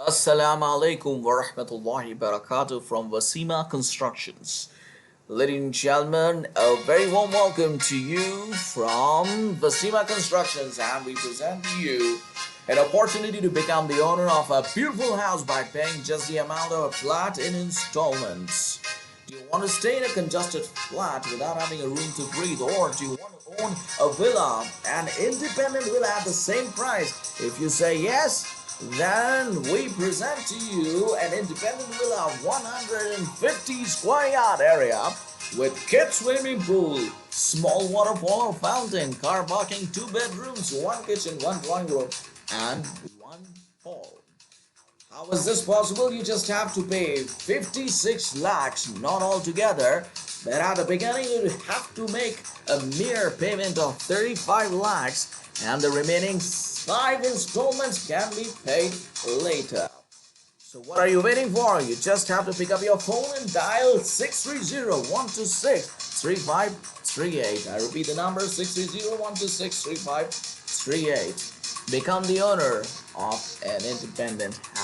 Assalamu alaikum wa rahmatullahi barakatuh from Wasima Constructions. Ladies and gentlemen, a very warm welcome to you from Wasima Constructions, and we present to you an opportunity to become the owner of a beautiful house by paying just the amount of a flat in installments. Do you want to stay in a congested flat without having a room to breathe, or do you want to own a villa, an independent villa at the same price? If you say yes, then we present to you an independent villa of 150 square yard area with kids swimming pool, small waterfall or fountain, car parking, 2 bedrooms, 1 kitchen, 1 drawing room, and 1 hall. How is this possible? You just have to pay 56 lakhs, not altogether. But at the beginning, you have to make a mere payment of 35 lakhs, and the remaining 5 installments can be paid later. So what are you waiting for? You just have to pick up your phone and dial 630-126-3538. I repeat the number, 630-126-3538. Become the owner of an independent house.